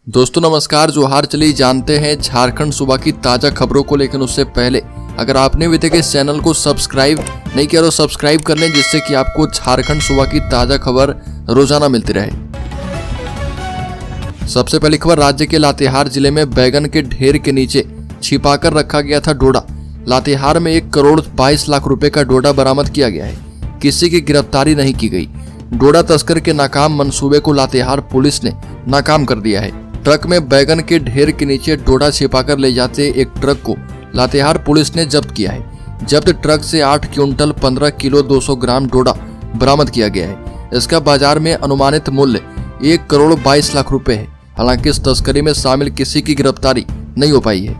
दोस्तों नमस्कार, जोहार। चलिए जानते हैं झारखंड सूबा की ताजा खबरों को, लेकिन उससे पहले अगर आपने अभी तक इस चैनल को सब्सक्राइब नहीं किया तो सब्सक्राइब कर लें, जिससे कि आपको झारखंड सूबा की ताजा खबर रोजाना मिलती रहे। सबसे पहली खबर, राज्य के लातेहार जिले में बैगन के ढेर के नीचे छिपाकर रखा गया था डोडा। लातेहार में 1 करोड़ 22 लाख रुपए का डोडा बरामद किया गया है। किसी की गिरफ्तारी नहीं की गई। डोडा तस्कर के नाकाम मंसूबे को लातेहार पुलिस ने नाकाम कर दिया है। ट्रक में बैगन के ढेर के नीचे डोडा छिपाकर ले जाते एक ट्रक को लातेहार पुलिस ने जब्त किया है। जब्त ट्रक से 8 क्विंटल 15 किलो 200 ग्राम डोडा बरामद किया गया है। इसका बाजार में अनुमानित मूल्य 1 करोड़ 22 लाख रुपए है। हालांकि इस तस्करी में शामिल किसी की गिरफ्तारी नहीं हो पाई है।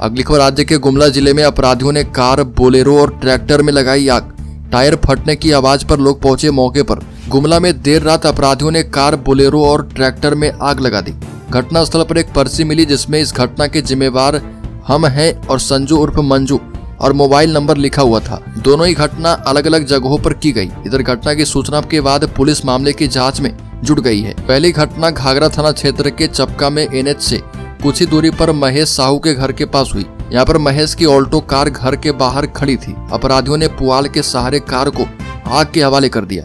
अगली खबर, राज्य के गुमला जिले में अपराधियों ने कार, बोलेरो और ट्रैक्टर में लगाई आग। टायर फटने की आवाज पर लोग पहुंचे मौके पर। गुमला में देर रात अपराधियों ने कार, बोलेरो और ट्रैक्टर में आग लगा दी। घटनास्थल पर एक पर्ची मिली जिसमें इस घटना के जिम्मेवार हम हैं और संजू उर्फ मंजू और मोबाइल नंबर लिखा हुआ था। दोनों ही घटना अलग अलग जगहों पर की गई। इधर घटना की सूचना के बाद पुलिस मामले की जांच में जुट गई है। पहली घटना घाघरा थाना क्षेत्र के चपका में NH से कुछ ही दूरी पर महेश साहू के घर के पास हुई। यहाँ पर महेश की ऑल्टो कार घर के बाहर खड़ी थी। अपराधियों ने पुआल के सहारे कार को आग के हवाले कर दिया।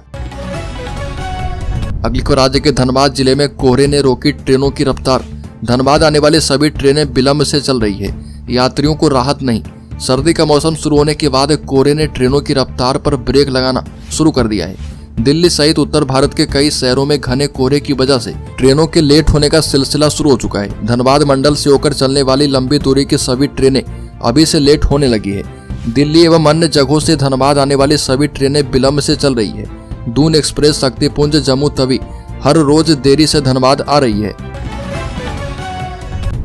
अगली को, राज्य के धनबाद जिले में कोहरे ने रोकी ट्रेनों की रफ्तार। धनबाद आने वाली सभी ट्रेनें विलंब से चल रही है। यात्रियों को राहत नहीं। सर्दी का मौसम शुरू होने के बाद कोहरे ने ट्रेनों की रफ्तार पर ब्रेक लगाना शुरू कर दिया है। दिल्ली सहित उत्तर भारत के कई शहरों में घने कोहरे की वजह से ट्रेनों के लेट होने का सिलसिला शुरू हो चुका है। धनबाद मंडल से होकर चलने वाली लंबी दूरी की सभी ट्रेनें अभी से लेट होने लगी है। दिल्ली एवं अन्य जगहों से धनबाद आने वाली सभी ट्रेनें विलंब से चल रही है। दून एक्सप्रेस, शक्तिपुंज, जम्मू तवी हर रोज देरी से धनबाद आ रही है।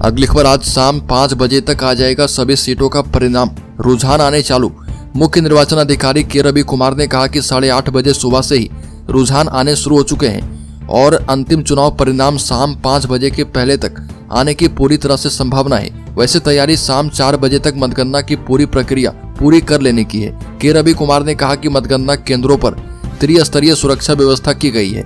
अगली खबर, आज शाम 5 बजे तक आ जाएगा सभी सीटों का परिणाम। रुझान आने चालू। मुख्य निर्वाचन अधिकारी के रवि कुमार ने कहा कि 8:30 बजे सुबह से ही रुझान आने शुरू हो चुके हैं और अंतिम चुनाव परिणाम शाम 5 बजे के पहले तक आने की पूरी तरह से संभावना है। वैसे तैयारी शाम 4 बजे तक मतगणना की पूरी प्रक्रिया पूरी कर लेने की है। के रवि कुमार ने कहा कि मतगणना केंद्रों पर त्रिस्तरीय सुरक्षा व्यवस्था की गई है।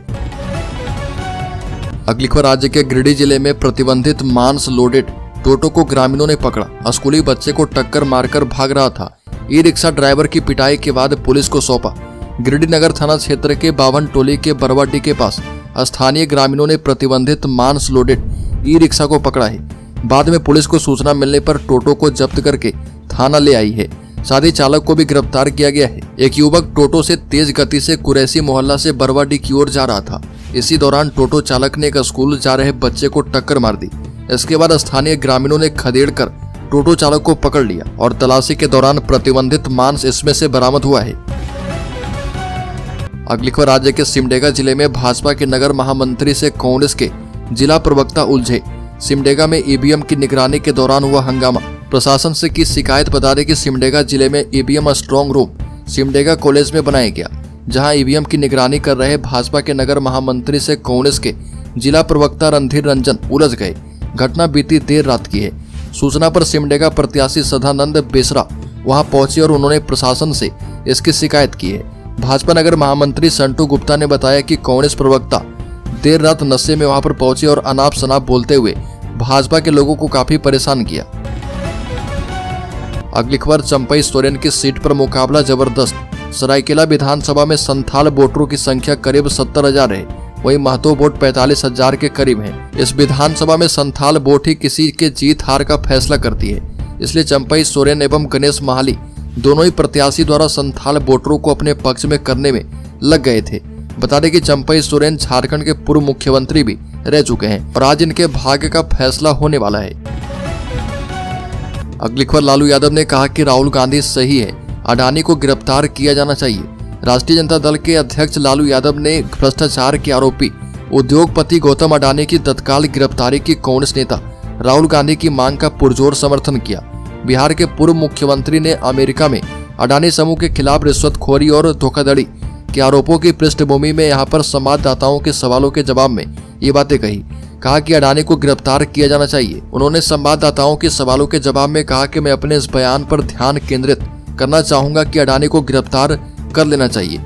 अगली खबर, राज्य के गिरिडीह जिले में प्रतिबंधित मांस लोडेड टोटो को ग्रामीणों ने पकड़ा। स्कूली बच्चे को टक्कर मारकर भाग रहा था। ई-रिक्शा ड्राइवर की पिटाई के बाद पुलिस को सौंपा। गिरिडीह नगर थाना क्षेत्र के बावन टोली के बरवाडी के पास स्थानीय ग्रामीणों ने प्रतिबंधित मांस लोडेड ई-रिक्शा को पकड़ा है। बाद में पुलिस को सूचना मिलने पर टोटो को जब्त करके थाना ले आई है। साथ ही चालक को भी गिरफ्तार किया गया है। एक युवक टोटो से तेज गति से कुरैसी मोहल्ला से बरवाडी की ओर जा रहा था। इसी दौरान टोटो चालक ने एक स्कूल जा रहे बच्चे को टक्कर मार दी। इसके बाद स्थानीय ग्रामीणों ने खदेड़कर टोटो चालक को पकड़ लिया और तलाशी के दौरान प्रतिबंधित मांस इसमें से बरामद हुआ है। अगली खबर, राज्य के सिमडेगा जिले में भाजपा के नगर महामंत्री से कांग्रेस के जिला प्रवक्ता उलझे। सिमडेगा में ईवीएम की निगरानी के दौरान हुआ हंगामा। प्रशासन से की शिकायत। बता दें कि सिमडेगा जिले में EVM strong room Simdega college में बनाया गया, जहां ईवीएम की निगरानी कर रहे भाजपा के नगर महामंत्री से कांग्रेस के जिला प्रवक्ता रणधीर रंजन उलझ गए। घटना बीती देर रात की है। सूचना पर सिमडेगा प्रत्याशी सदानंद बेसरा वहां पहुंचे और उन्होंने प्रशासन से इसकी शिकायत की है। भाजपा नगर महामंत्री संटू गुप्ता ने बताया कि कांग्रेस प्रवक्ता देर रात नशे में वहां पर पहुंचे और अनाप शनाप बोलते हुए भाजपा के लोगों को काफी परेशान किया। अगली खबर, चंपई सोरेन की सीट पर मुकाबला जबरदस्त। सरायकेला विधानसभा में संथाल वोटरों की संख्या करीब 70,000 है। वही महतो वोट 45,000 के करीब है। इस विधानसभा में संथाल वोट ही किसी के जीत हार का फैसला करती है। इसलिए चंपई सोरेन एवं गणेश महाली दोनों ही प्रत्याशी द्वारा संथाल वोटरों को अपने पक्ष में करने में लग गए थे। बता दें कि चंपई सोरेन झारखंड के पूर्व मुख्यमंत्री भी रह चुके हैं और आज इनके भाग्य का फैसला होने वाला है। अगली खबर, लालू यादव ने कहा कि राहुल गांधी सही है, अडानी को गिरफ्तार किया जाना चाहिए। राष्ट्रीय जनता दल के अध्यक्ष लालू यादव ने भ्रष्टाचार के आरोपी उद्योगपति गौतम अडानी की तत्काल गिरफ्तारी की कांग्रेस नेता राहुल गांधी की मांग का पुरजोर समर्थन किया। बिहार के पूर्व मुख्यमंत्री ने अमेरिका में अडानी समूह के खिलाफ रिश्वतखोरी और धोखाधड़ी के आरोपों की पृष्ठभूमि में यहां पर संवाददाताओं के सवालों के जवाब में ये बातें कहा कि अडानी को गिरफ्तार किया जाना चाहिए। उन्होंने संवाददाताओं के सवालों के जवाब में कहा कि मैं अपने इस बयान पर ध्यान केंद्रित करना चाहूंगा कि अडानी को गिरफ्तार कर लेना चाहिए।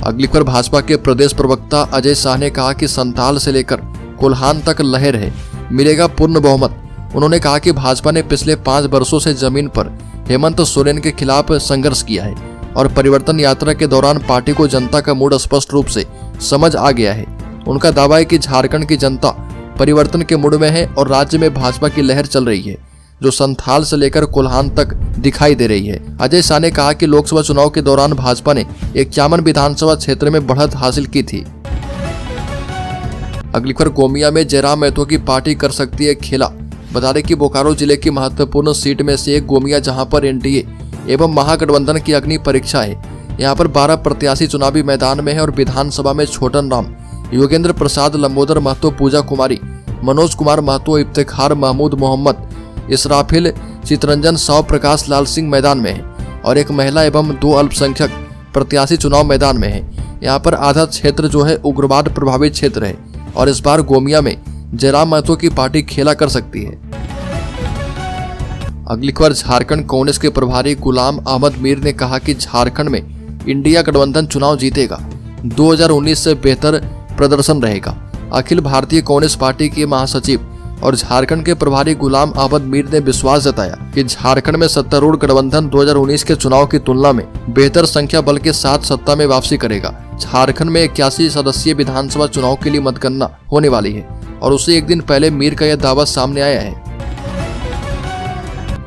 अगली खबर भाजपा के प्रदेश प्रवक्ता अजय शाह ने कहा कि संताल से लेकर कोल्हान तक लहर है, मिलेगा पूर्ण बहुमत। उन्होंने कहा कि भाजपा ने पिछले 5 वर्षों से जमीन पर हेमंत सोरेन के खिलाफ संघर्ष किया है और परिवर्तन यात्रा के दौरान पार्टी को जनता का मूड स्पष्ट रूप से समझ आ गया है। उनका दावा है कि झारखंड की जनता परिवर्तन के मूड में है और राज्य में भाजपा की लहर चल रही है, जो संथाल से लेकर कोल्हान तक दिखाई दे रही है। अजय शाह ने कहा कि लोकसभा चुनाव के दौरान भाजपा ने 51 विधानसभा क्षेत्र में बढ़त हासिल की थी। अगली खबर गोमिया में जयराम महतो की पार्टी कर सकती है खेला। बता दें कि बोकारो जिले की महत्वपूर्ण सीट में से एक गोमिया, जहां पर एनडीए एवं महागठबंधन की अग्नि परीक्षा है। यहां पर 12 प्रत्याशी चुनावी मैदान में है और विधानसभा में छोटन राम, योगेंद्र प्रसाद, लंबोदर महतो, पूजा कुमारी, मनोज कुमार महतो, इफ्तिखार महमूद मोहम्मद, इसराफिल चितरंजन, सौ प्रकाश लाल सिंह मैदान में है और एक महिला एवं 2 अल्पसंख्यक प्रत्याशी चुनाव मैदान में है। यहाँ पर आधा क्षेत्र जो है उग्रवाद प्रभावित क्षेत्र है और इस बार गोमिया में जयराम महतो की पार्टी खेला कर सकती है। अगली खबर झारखंड कांग्रेस के प्रभारी गुलाम अहमद मीर ने कहा कि झारखंड में इंडिया गठबंधन चुनाव जीतेगा, 2019 से बेहतर प्रदर्शन रहेगा। अखिल भारतीय कांग्रेस पार्टी के महासचिव और झारखंड के प्रभारी गुलाम अहमद मीर ने विश्वास जताया कि झारखंड में सत्तारूढ़ गठबंधन 2019 के चुनाव की तुलना में बेहतर संख्या बल के साथ सत्ता में वापसी करेगा। झारखंड में 81 सदस्यीय विधानसभा चुनाव के लिए मतगणना होने वाली है और उससे एक दिन पहले मीर का यह दावा सामने आया है।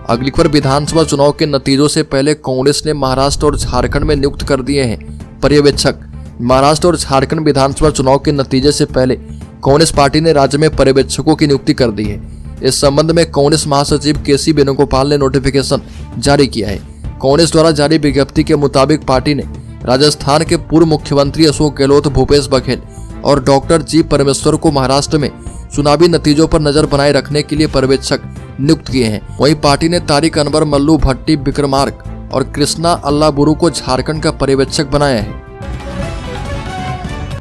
अगली खबर विधानसभा चुनाव के नतीजों से पहले कांग्रेस ने महाराष्ट्र और झारखंड में नियुक्त कर दिए हैं पर्यवेक्षक। महाराष्ट्र और झारखंड विधानसभा चुनाव के नतीजे से पहले कांग्रेस पार्टी ने राज्य में पर्यवेक्षकों की नियुक्ति कर दी है। इस संबंध में कांग्रेस महासचिव केसी वेणुगोपाल ने नोटिफिकेशन जारी किया है। कांग्रेस द्वारा जारी विज्ञप्ति के मुताबिक पार्टी ने राजस्थान के पूर्व मुख्यमंत्री अशोक गहलोत, भूपेश बघेल और डॉक्टर जी परमेश्वर को महाराष्ट्र में चुनावी नतीजों पर नजर बनाए रखने के लिए पर्यवेक्षक नियुक्त किए हैं। वहीं पार्टी ने तारिक अनवर, मल्लू भट्टी, विक्रमार्क और कृष्णा अल्लाबुरु को झारखंड का पर्यवेक्षक बनाया है।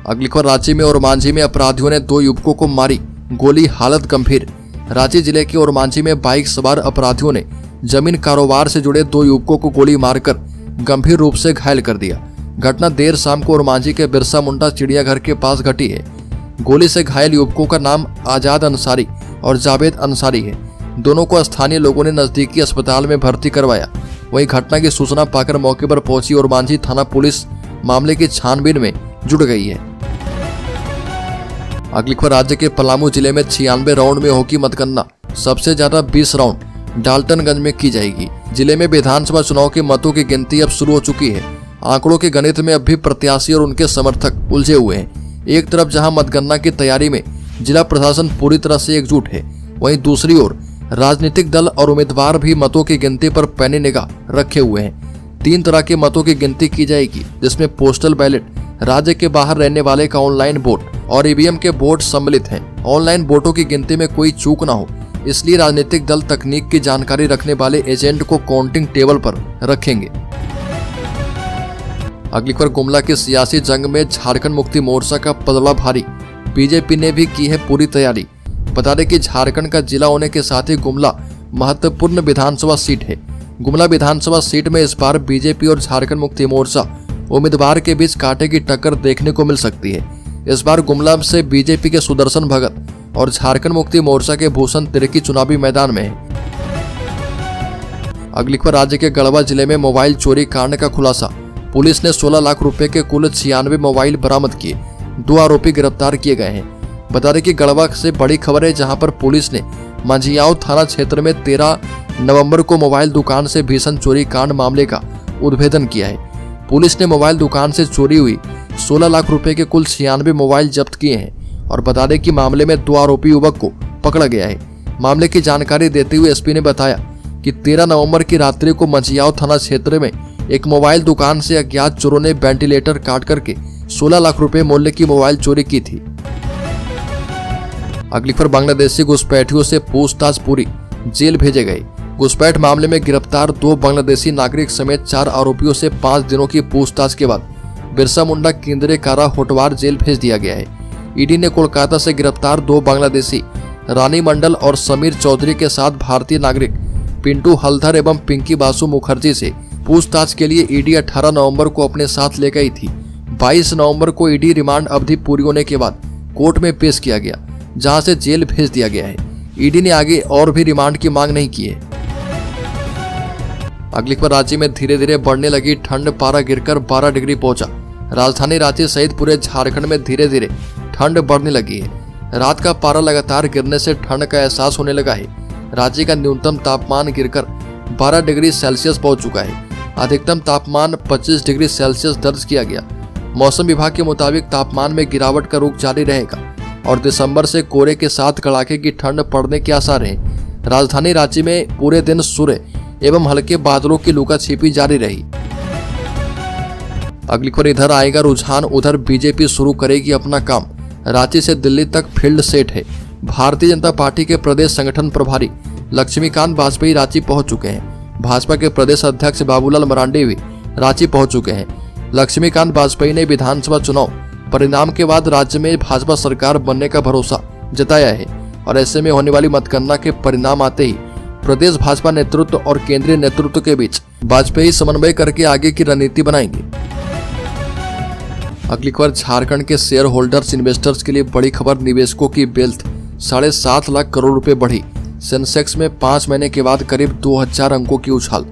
अगली खबर रांची में ओरमांझी में अपराधियों ने 2 युवकों को मारी गोली, हालत गंभीर। रांची जिले के ओरमांझी में बाइक सवार अपराधियों ने जमीन कारोबार से जुड़े 2 युवकों को गोली मारकर गंभीर रूप से घायल कर दिया। घटना देर शाम को ओरमांझी के बिरसा मुंडा चिड़ियाघर के पास घटी है। गोली से घायल युवकों का नाम आजाद अंसारी और जावेद अंसारी है। दोनों को स्थानीय लोगों ने नजदीकी अस्पताल में भर्ती करवाया। वहीं घटना की सूचना पाकर मौके पर पहुंची ओरमांझी थाना पुलिस मामले की छानबीन में जुट गई है। अगली खबर राज्य के पलामू जिले में 96 राउंड में होगी मतगणना। सबसे ज्यादा 20 राउंड डाल्टनगंज में की जाएगी। जिले में विधानसभा चुनाव के मतों की गिनती अब शुरू हो चुकी है। आंकड़ों के गणित में अब भी प्रत्याशी और उनके समर्थक उलझे हुए हैं। एक तरफ जहां मतगणना की तैयारी में जिला प्रशासन पूरी तरह से एकजुट है, वहीं दूसरी ओर राजनीतिक दल और उम्मीदवार भी मतों की गिनती पर पैनी निगाह रखे हुए हैं। 3 तरह के मतों की गिनती की जाएगी, जिसमें पोस्टल बैलेट, राज्य के बाहर रहने वाले का ऑनलाइन वोट और ईवीएम के वोट सम्मिलित हैं। ऑनलाइन वोटों की गिनती में कोई चूक न हो, इसलिए राजनीतिक दल तकनीक की जानकारी रखने वाले एजेंट को काउंटिंग टेबल पर रखेंगे। अगली खबर गुमला की सियासी जंग में झारखंड मुक्ति मोर्चा का पलड़ा भारी। बीजेपी ने भी की है पूरी तैयारी। बता दें कि झारखंड का जिला होने के साथ ही गुमला महत्वपूर्ण विधानसभा सीट है। गुमला विधानसभा सीट में इस बार बीजेपी और झारखंड मुक्ति मोर्चा उम्मीदवार के बीच कांटे की टक्कर देखने को मिल सकती है। इस बार गुमला से बीजेपी के सुदर्शन भगत और झारखंड मुक्ति मोर्चा के भूषण तिर्की चुनावी मैदान में है। अगली खबर राज्य के गढ़वा जिले में मोबाइल चोरी कांड का खुलासा। पुलिस ने 16 लाख रुपए के कुल 96 मोबाइल बरामद किए। 2 आरोपी गिरफ्तार किए गए हैं। बता दें कि गढ़वा से बड़ी खबर है, जहां पर पुलिस ने मंझियाओं थाना क्षेत्र में 13 नवंबर को मोबाइल दुकान से भीषण चोरी कांड मामले का उद्भेदन किया है। पुलिस ने मोबाइल दुकान से चोरी हुई 16 लाख रुपए के कुल 96 मोबाइल जब्त किए हैं और बता दें कि मामले में 2 आरोपी युवक को पकड़ा गया है। मामले की जानकारी देते हुए एसपी ने बताया कि 13 नवंबर की रात्रि को मंझियाओं थाना क्षेत्र में एक मोबाइल दुकान से अज्ञात चोरों ने वेंटिलेटर काट करके 16 लाख रुपए मूल्य की मोबाइल चोरी की थी। अगली खबर बांग्लादेशी घुसपैठियों से पूछताछ पूरी, जेल भेजे गए। घुसपैठ मामले में गिरफ्तार 2 बांग्लादेशी नागरिक समेत 4 आरोपियों से 5 दिनों की पूछताछ के बाद बिरसा मुंडा केंद्रीय कारा होटवार जेल भेज दिया गया है। ईडी ने कोलकाता से गिरफ्तार 2 बांग्लादेशी रानी मंडल और समीर चौधरी के साथ भारतीय नागरिक पिंटू हल्दर एवं पिंकी बासु मुखर्जी से पूछताछ के लिए ईडी 18 नवंबर को अपने साथ ले गई थी। 22 नवंबर को ईडी रिमांड अवधि पूरी होने के बाद कोर्ट में पेश किया गया, जहां से जेल भेज दिया गया है। ईडी ने आगे और भी रिमांड की मांग नहीं की है। अगली खबर, राज्य में धीरे धीरे बढ़ने लगी ठंड, पारा गिरकर 12 डिग्री पहुंचा। राजधानी रांची सहित पूरे झारखंड में धीरे धीरे ठंड बढ़ने लगी है। रात का पारा लगातार गिरने से ठंड का एहसास होने लगा है। राज्य का न्यूनतम तापमान गिरकर 12 डिग्री सेल्सियस पहुंच चुका है। अधिकतम तापमान 25 डिग्री सेल्सियस दर्ज किया गया। मौसम विभाग के मुताबिक तापमान में गिरावट का रुख जारी रहेगा और दिसंबर से कोहरे के साथ कड़ाके की ठंड पड़ने के आसार हैं। राजधानी रांची में पूरे दिन सूर्य एवं हल्के बादलों की लुका-छिपी जारी रही। अगली खबर, इधर आएगा रुझान उधर बीजेपी शुरू करेगी अपना काम। रांची से दिल्ली तक फील्ड सेट है। भारतीय जनता पार्टी के प्रदेश संगठन प्रभारी लक्ष्मीकांत वाजपेयी रांची पहुंच चुके हैं। भाजपा के प्रदेश अध्यक्ष बाबूलाल मरांडी भी रांची पहुंच चुके हैं। लक्ष्मीकांत वाजपेयी ने विधानसभा चुनाव परिणाम के बाद राज्य में भाजपा सरकार बनने का भरोसा जताया है और ऐसे में होने वाली मतगणना के परिणाम आते ही प्रदेश भाजपा नेतृत्व और केंद्रीय नेतृत्व के बीच वाजपेयी समन्वय करके आगे की रणनीति बनाएंगे। अगली खबर, झारखंड के शेयर होल्डर्स इन्वेस्टर्स के लिए बड़ी खबर। निवेशकों की वेल्थ 7.5 लाख करोड़ रुपए बढ़ी। सेंसेक्स में 5 महीने के बाद करीब 2000 अंकों की उछाल।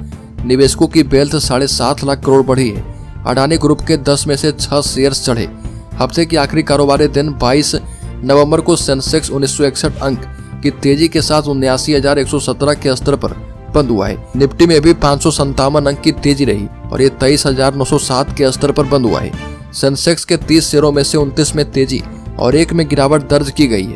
निवेशकों की वेल्थ 7.5 लाख करोड़ बढ़ी है। अडानी ग्रुप के 10 में से 6 शेयर्स चढ़े। हफ्ते की आखिरी कारोबारी दिन 22 नवंबर को सेंसेक्स 1961 अंक की तेजी के साथ 79,117 के स्तर पर बंद हुआ है। निफ्टी में भी 557 अंक की तेजी रही और ये 23,907 के स्तर पर बंद हुआ है। सेंसेक्स के 30 शेयरों में से 29 में तेजी और 1 में गिरावट दर्ज की गई है।